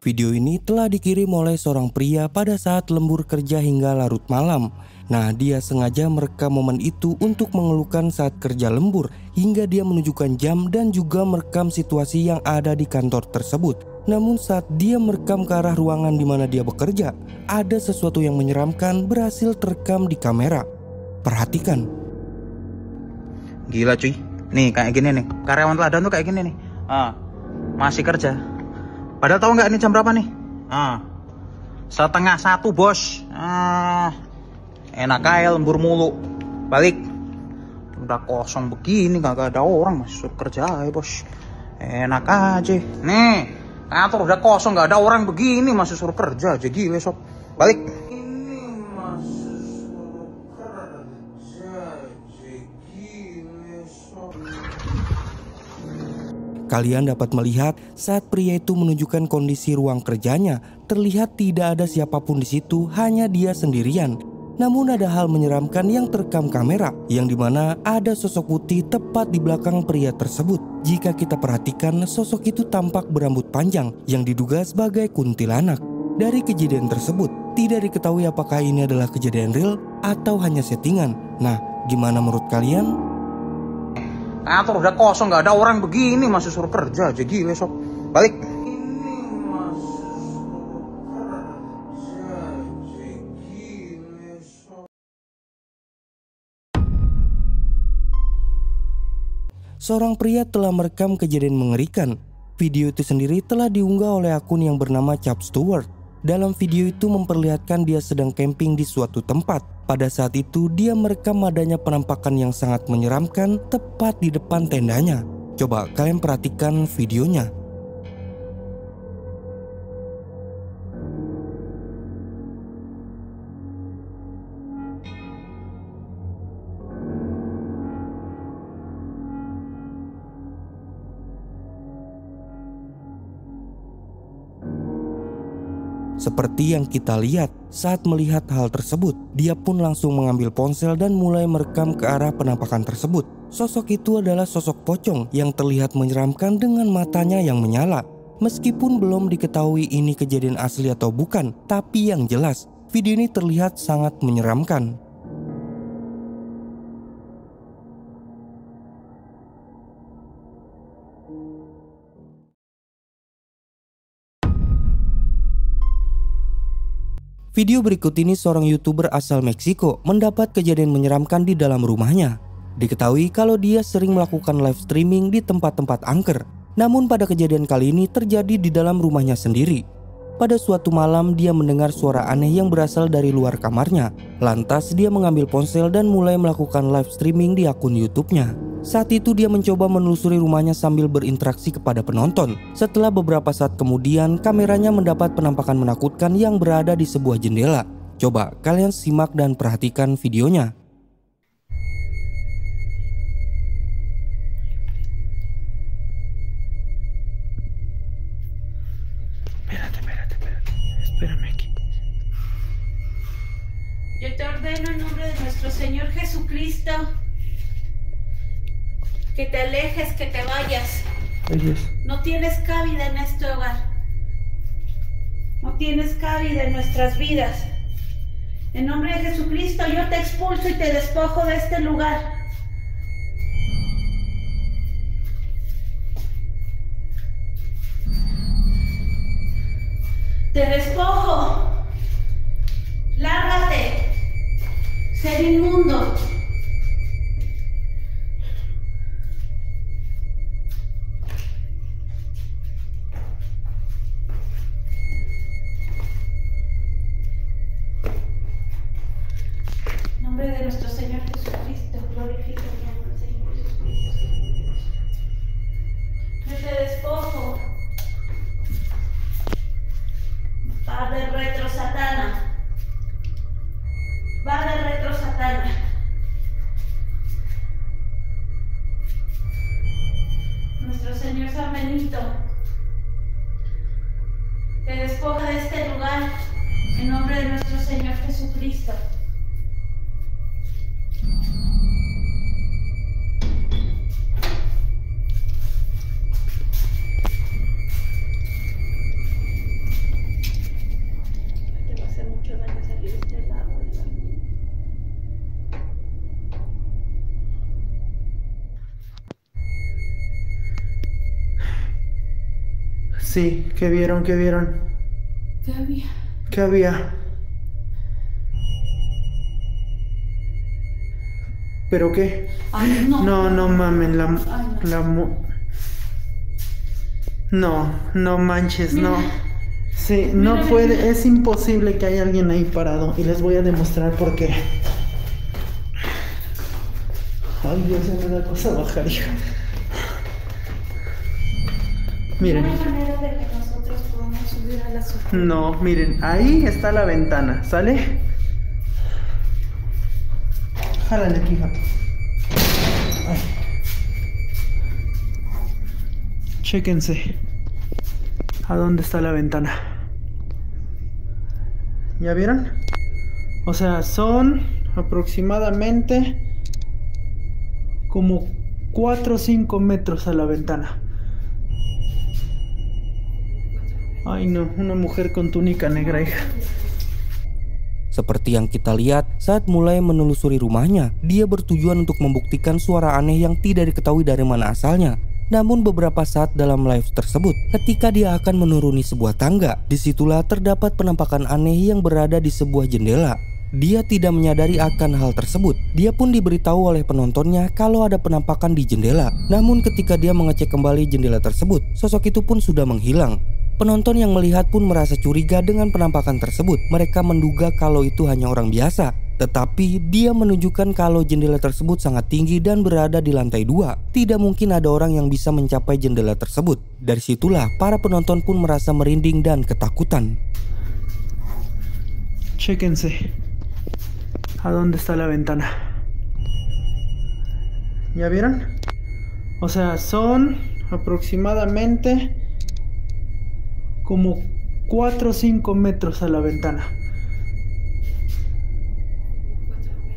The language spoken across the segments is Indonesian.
Video ini telah dikirim oleh seorang pria pada saat lembur kerja hingga larut malam. Nah, dia sengaja merekam momen itu untuk mengeluhkan saat kerja lembur hingga dia menunjukkan jam dan juga merekam situasi yang ada di kantor tersebut. Namun saat dia merekam ke arah ruangan di mana dia bekerja, ada sesuatu yang menyeramkan berhasil terekam di kamera. Perhatikan. Gila cuy. Nih kayak gini nih. Karyawan teladan tuh kayak gini nih. Masih kerja. Padahal tahu nggak ini jam berapa nih? 12:30 bos. Enak aja lembur mulu. Balik. Udah kosong begini gak ada orang masih suruh kerja aja bos. Enak aja. Nih kantor udah kosong gak ada orang begini masih suruh kerja aja gila sob. Balik. Kalian dapat melihat saat pria itu menunjukkan kondisi ruang kerjanya, terlihat tidak ada siapapun di situ, hanya dia sendirian. Namun ada hal menyeramkan yang terekam kamera, yang dimana ada sosok putih tepat di belakang pria tersebut. Jika kita perhatikan, sosok itu tampak berambut panjang yang diduga sebagai kuntilanak. Dari kejadian tersebut, tidak diketahui apakah ini adalah kejadian real atau hanya settingan. Nah, gimana menurut kalian? Kantor udah kosong gak ada orang begini masih suruh kerja aja gila sob. Balik. Seorang pria telah merekam kejadian mengerikan. Video itu sendiri telah diunggah oleh akun yang bernama Chap Stewart. Dalam video itu memperlihatkan dia sedang camping di suatu tempat. Pada saat itu dia merekam adanya penampakan yang sangat menyeramkan tepat di depan tendanya. Coba kalian perhatikan videonya. Seperti yang kita lihat, saat melihat hal tersebut, dia pun langsung mengambil ponsel dan mulai merekam ke arah penampakan tersebut. Sosok itu adalah sosok pocong yang terlihat menyeramkan dengan matanya yang menyala. Meskipun belum diketahui ini kejadian asli atau bukan, tapi yang jelas, video ini terlihat sangat menyeramkan. Video berikut ini seorang YouTuber asal Meksiko mendapat kejadian menyeramkan di dalam rumahnya. Diketahui kalau dia sering melakukan live streaming di tempat-tempat angker. Namun pada kejadian kali ini terjadi di dalam rumahnya sendiri. Pada suatu malam dia mendengar suara aneh yang berasal dari luar kamarnya. Lantas dia mengambil ponsel dan mulai melakukan live streaming di akun YouTube-nya. Saat itu dia mencoba menelusuri rumahnya sambil berinteraksi kepada penonton. Setelah beberapa saat kemudian, kameranya mendapat penampakan menakutkan yang berada di sebuah jendela. Coba kalian simak dan perhatikan videonya. Espérame aquí. Yo te ordeno en nombre de nuestro Señor Jesucristo que te alejes, que te vayas. No tienes cabida en este hogar. No tienes cabida en nuestras vidas. En nombre de Jesucristo yo te expulso y te despojo de este lugar. Te despojo. Lárgate. Ser inmundo. En nombre de nuestro Señor Jesucristo, glorifica el nombre del Señor Jesucristo. Yo te despojo. Padre retro Satana. Padre retro Satana. Nuestro Señor San Benito te despoja de este lugar en nombre de nuestro Señor Jesucristo. Sí, ¿qué vieron? ¿Qué vieron? ¿Qué había? ¿Qué había? ¿Pero qué? Ay, no. No, no mamen, Ay, no manches, Mira. no. Sí, no Mira, puede, mira. es imposible que haya alguien ahí parado. Y les voy a demostrar por qué. Ay, Dios, ya me da cosa bajar, hija. Miren. No hay manera de que nosotros podamos subir a la azotea. No, miren, ahí está la ventana, ¿sale? Jálale aquí, gato. Ay. Chéquense. ¿A dónde está la ventana? ¿Ya vieron? O sea, son aproximadamente como 4 o 5 metros a la ventana. Ay no, una mujer con túnica negra, hija. Seperti yang kita lihat saat mulai menelusuri rumahnya, dia bertujuan untuk membuktikan suara aneh yang tidak diketahui dari mana asalnya. Namun beberapa saat dalam live tersebut, ketika dia akan menuruni sebuah tangga, disitulah terdapat penampakan aneh yang berada di sebuah jendela. Dia tidak menyadari akan hal tersebut. Dia pun diberitahu oleh penontonnya kalau ada penampakan di jendela. Namun ketika dia mengecek kembali jendela tersebut, sosok itu pun sudah menghilang. Penonton yang melihat pun merasa curiga dengan penampakan tersebut. Mereka menduga kalau itu hanya orang biasa. Tetapi dia menunjukkan kalau jendela tersebut sangat tinggi dan berada di lantai 2. Tidak mungkin ada orang yang bisa mencapai jendela tersebut. Dari situlah para penonton pun merasa merinding dan ketakutan. Chéquense. ¿A dónde está la ventana? ¿Ya vieron? O sea, son aproximadamente como 4 o 5 metros a la ventana.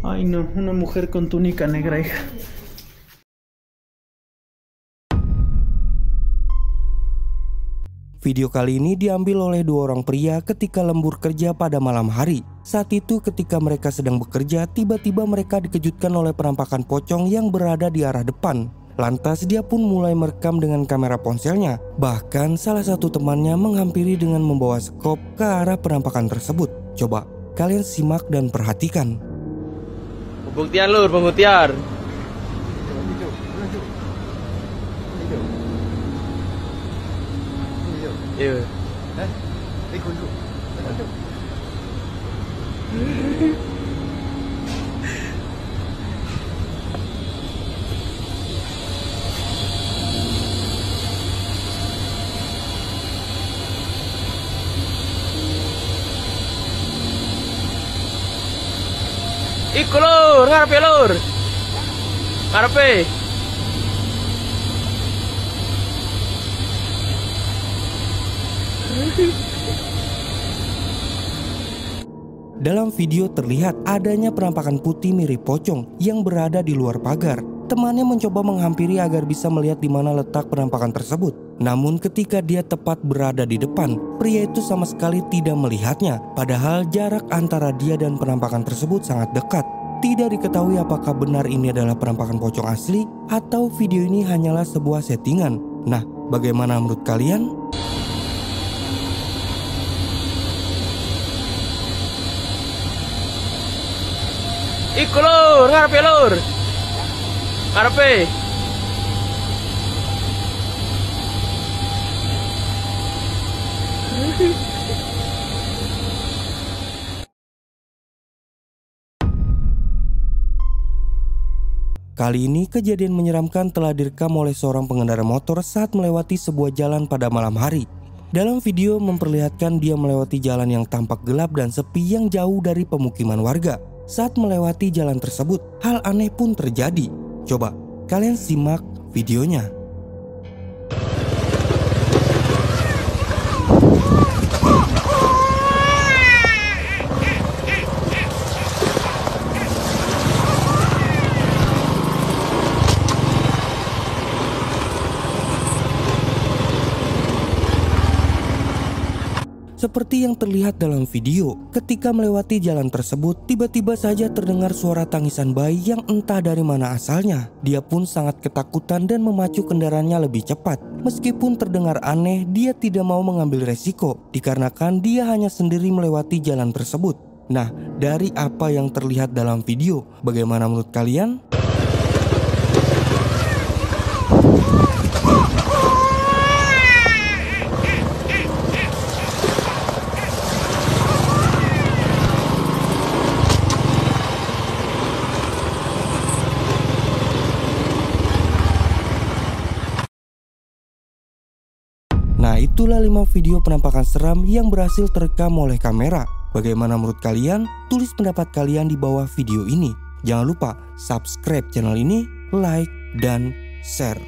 Ay no, una mujer con túnica negra, hija. Video kali ini diambil oleh dua orang pria ketika lembur kerja pada malam hari. Saat itu ketika mereka sedang bekerja, tiba-tiba mereka dikejutkan oleh penampakan pocong yang berada di arah depan. Lantas dia pun mulai merekam dengan kamera ponselnya. Bahkan salah satu temannya menghampiri dengan membawa skop ke arah penampakan tersebut. Coba kalian simak dan perhatikan. Pembuktian lur, pembuktian. Iya. Iku lur, ngarepe lur. Ngarepe. Dalam video terlihat adanya penampakan putih mirip pocong yang berada di luar pagar. Temannya mencoba menghampiri agar bisa melihat di mana letak penampakan tersebut. Namun ketika dia tepat berada di depan, pria itu sama sekali tidak melihatnya. Padahal jarak antara dia dan penampakan tersebut sangat dekat. Tidak diketahui apakah benar ini adalah penampakan pocong asli atau video ini hanyalah sebuah settingan. Nah, bagaimana menurut kalian? Iku lur, ngarepe lur. Ngarepe. Kali ini kejadian menyeramkan telah direkam oleh seorang pengendara motor saat melewati sebuah jalan pada malam hari. Dalam video memperlihatkan dia melewati jalan yang tampak gelap dan sepi yang jauh dari pemukiman warga. Saat melewati jalan tersebut, hal aneh pun terjadi. Coba kalian simak videonya. Seperti yang terlihat dalam video, ketika melewati jalan tersebut, tiba-tiba saja terdengar suara tangisan bayi yang entah dari mana asalnya. Dia pun sangat ketakutan dan memacu kendaraannya lebih cepat. Meskipun terdengar aneh, dia tidak mau mengambil resiko, dikarenakan dia hanya sendiri melewati jalan tersebut. Nah, dari apa yang terlihat dalam video, bagaimana menurut kalian? Nah, itulah 5 video penampakan seram yang berhasil terekam oleh kamera. Bagaimana menurut kalian? Tulis pendapat kalian di bawah video ini. Jangan lupa subscribe channel ini, like, dan share.